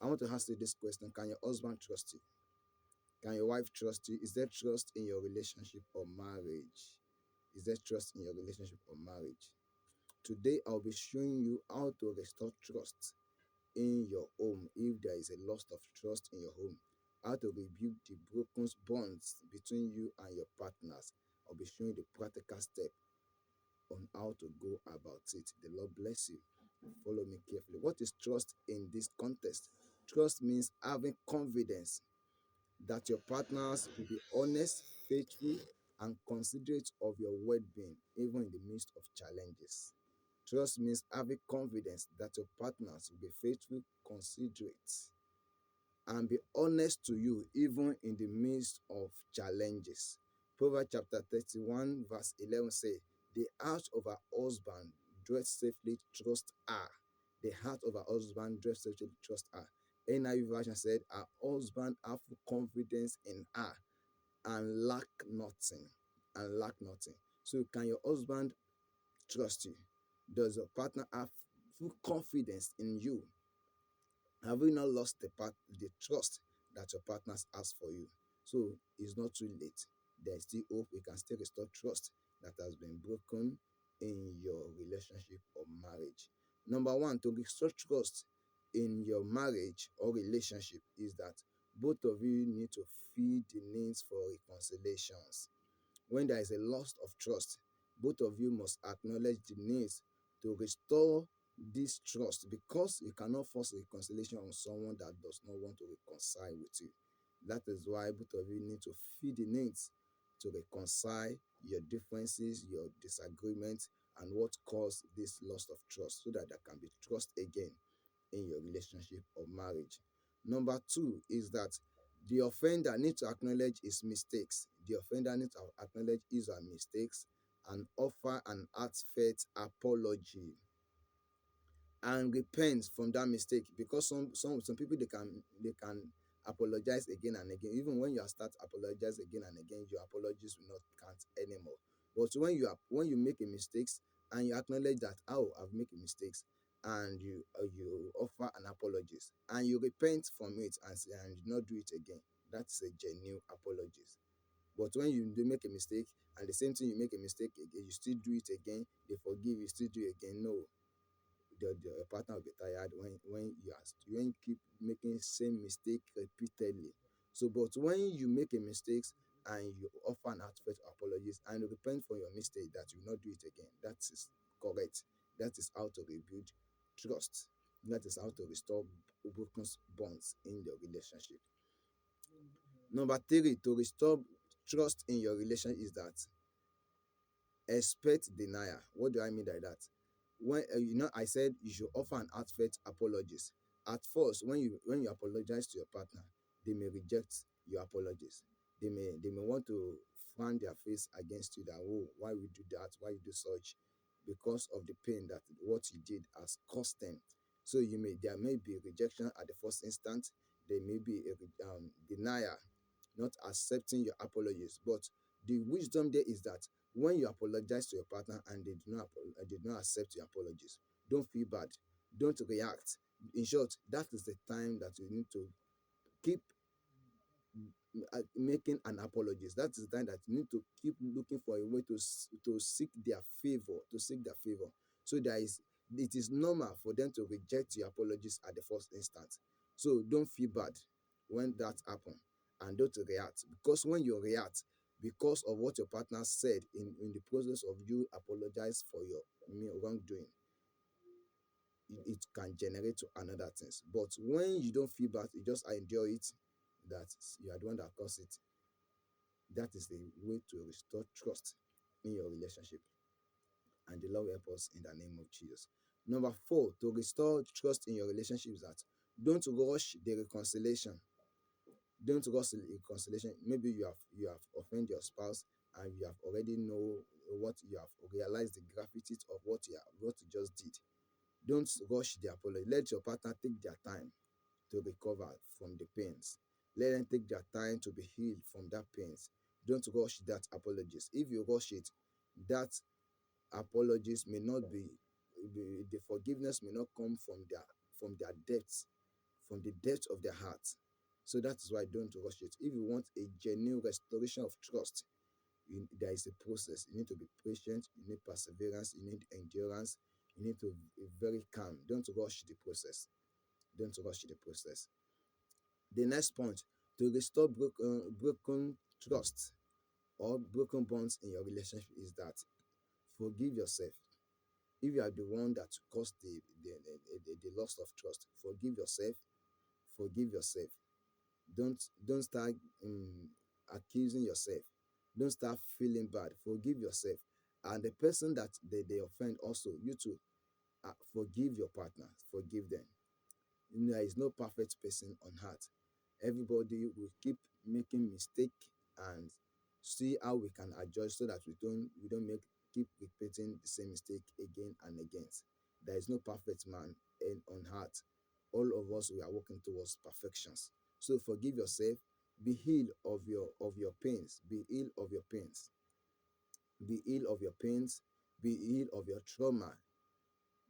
I want to ask you this question: can your husband trust you? Can your wife trust you? Is there trust in your relationship or marriage? Is there trust in your relationship or marriage? Today, I'll be showing you how to restore trust in your home if there is a loss of trust in your home, how to rebuild the broken bonds between you and your partners. I'll be showing you the practical step on how to go about it. The Lord bless you. Follow me carefully. What is trust in this context? Trust means having confidence that your partners will be honest, faithful, and considerate of your well-being, even in the midst of challenges. Trust means having confidence that your partners will be faithful, considerate, and be honest to you, even in the midst of challenges. Proverbs chapter 31, verse 11 says, the heart of a husband dwells safely, trust her. The heart of a husband dwells safely, trust her. NIV version said, her husband have confidence in her and lack nothing. And lack nothing. So, can your husband trust you? Does your partner have full confidence in you? Have you not lost the trust that your partners ask for you? So it's not too late. There's still hope. We can still restore trust that has been broken in your relationship or marriage. Number one, to restore trust in your marriage or relationship is that both of you need to feed the needs for reconciliations. When there is a loss of trust, both of you must acknowledge the needs to restore this trust, because you cannot force reconciliation on someone that does not want to reconcile with you. That is why both of you need to feed the needs to reconcile your differences, your disagreements, and what caused this loss of trust, so that there can be trust again in your relationship or marriage. Number two is that the offender needs to acknowledge his mistakes. The offender needs to acknowledge his or her mistakes and offer an heartfelt apology and repent from that mistake, because some people they can apologize again and again. Even when you start apologize again and again, your apologies will not count anymore. But when you make a mistakes and you acknowledge that, oh, I've made a mistakes, and you offer an apologies and you repent from it and say, and do not do it again, that's a genuine apologies. But when you do make a mistake and the same thing, you make a mistake again, you still do it again, they forgive you, still do it again, no, your partner will be tired when you keep making same mistake repeatedly. So, but when you make a mistakes and you offer an heartfelt apologies and repent for your mistake, that you will not do it again, that is correct. That is how to rebuild trust. That is how to restore broken bonds in your relationship. Number three, to restore trust in your relationship is that expect denial. What do I mean by that? When I said you should offer an heartfelt apologies. At first, when you apologize to your partner, they may reject your apologies. They may want to frown their face against you, that, oh, why you do that, why you do such, because of the pain that what you did has cost them. So there may be rejection at the first instant. There may be a denial, not accepting your apologies. But the wisdom there is that when you apologize to your partner and they did not accept your apologies, don't feel bad, don't react. In short, that is the time that you need to keep making an apologies. That is the time that you need to keep looking for a way to seek their favor. So it is normal for them to reject your apologies at the first instance. So don't feel bad when that happens, and don't react, because when you react because of what your partner said in the process of you apologize for your wrongdoing, it can generate to another things. But when you don't feel bad, you just endure it, that you are the one that caused it. That is the way to restore trust in your relationship. And the Lord will help us in the name of Jesus. Number four, to restore trust in your relationship is that don't rush the reconciliation. Don't rush the reconciliation. Maybe you have offended your spouse and you have already know what you have realized, the gravity of what you just did. Don't rush the apology. Let your partner take their time to recover from the pains. Let them take their time to be healed from that pains. Don't rush that apologies. If you rush it, that apologies may not be the forgiveness may not come from their depths, from the depth of their heart. So that is why don't rush it. If you want a genuine restoration of trust, there is a process. You need to be patient, you need perseverance, you need endurance, you need to be very calm. Don't rush the process. Don't rush the process. The next point, to restore broken trust or broken bonds in your relationship, is that forgive yourself. If you are the one that caused the loss of trust, forgive yourself. Forgive yourself. Don't start accusing yourself. Don't start feeling bad. Forgive yourself. And the person that they offend also, you too, forgive your partner. Forgive them. There is no perfect person on earth. Everybody will keep making mistake, and see how we can adjust so that we don't make keep repeating the same mistake again and again. There is no perfect man on earth. All of us, we are working towards perfections. So forgive yourself. Be healed of your pains. Be healed of your pains. Be healed of your pains. Be healed of your trauma,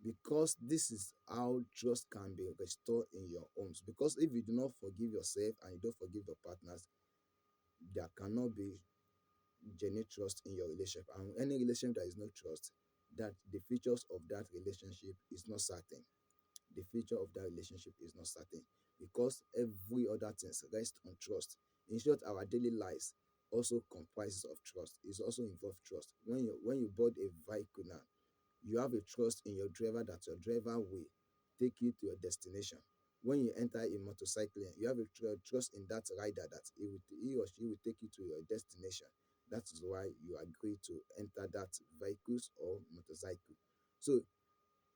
because this is how trust can be restored in your homes. Because if you do not forgive yourself and you don't forgive your partners, there cannot be genuine trust in your relationship. And any relationship that is no trust, that the features of that relationship is not certain. The future of that relationship is not certain, because every other things rest on trust. In short, our daily lives also comprises of trust. It's also involve trust. When you board a vehicle now, you have a trust in your driver that your driver will take you to your destination. When you enter a motorcycle, you have a trust in that rider that he or she will take you to your destination. That is why you agree to enter that vehicles or motorcycle. So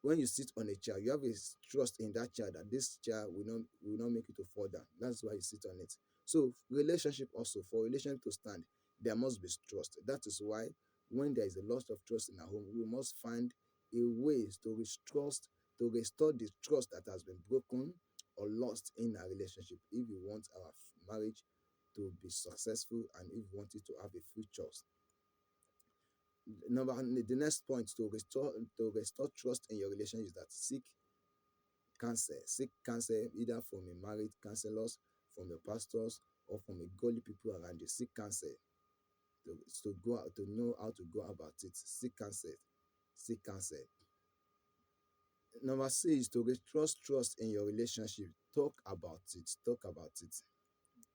when you sit on a chair, you have a trust in that chair that this chair will not make you to fall down. That's why you sit on it. So relationship also, for relationship to stand, there must be trust. That is why when there is a loss of trust in our home, we must find a ways to restore the trust that has been broken or lost in our relationship. If you want our marriage to be successful, and if you want it to have a future, the next point to restore trust in your relationship is that seek counsel either from a married counselors, from your pastors, or from a godly people around you. Seek counsel to go out to know how to go about it. Seek counsel. Seek counsel. Number six is to restore trust in your relationship. Talk about it. Talk about it.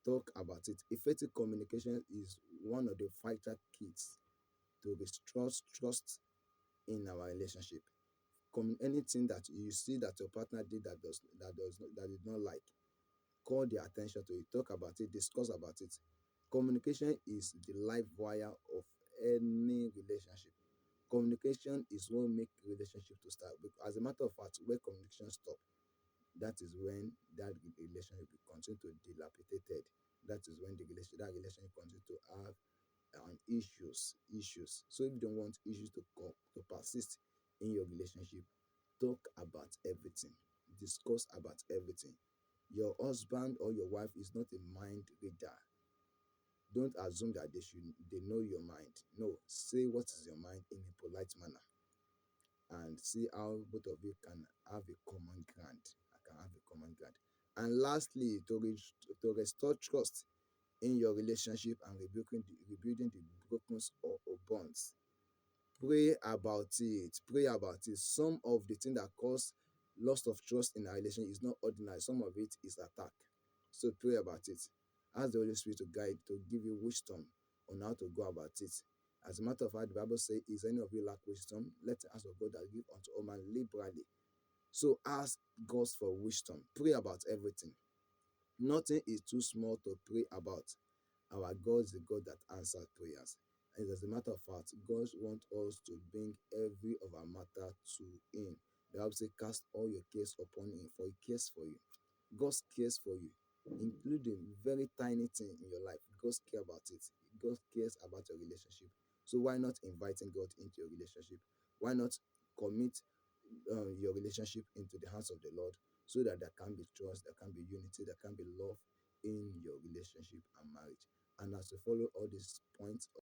Talk about it. Effective communication is one of the vital keys to restore trust in our relationship. Anything that you see that your partner did that did not like, call their attention to it, talk about it, discuss about it. Communication is the life wire of any relationship. Communication is what make relationship to start. As a matter of fact, where communication stop, that is when that relationship will continue to dilapidated. That is when that relationship continue to have issues. So if you don't want issues to persist in your relationship, talk about everything, discuss about everything. Your husband or your wife is not a mind reader. Don't assume that they know your mind. No, say what is your mind in a polite manner, and see how both of you can have a common ground. And lastly, to restore trust in your relationship and rebuilding the brokenness or bonds, pray about it. Pray about it. Some of the things that cause loss of trust in our relation is not ordinary. Some of it is attack. So pray about it. Ask the Holy Spirit to guide, to give you wisdom on how to go about it. As a matter of fact, the Bible says, "Is any of you lack wisdom? Let the ask of God that give unto all man liberally." So ask God for wisdom. Pray about everything. Nothing is too small to pray about. Our God is a God that answers prayers. And as a matter of fact, God wants us to bring every of our matter to Him. The Bible says, "Cast all your cares upon Him, for He cares for you." God cares for you, including very tiny thing in your life. God cares about it. God cares about your relationship. So why not inviting God into your relationship? Why not commit your relationship into the hands of the Lord, so that there can be trust, there can be unity, there can be love in your relationship and marriage. And as you follow all these points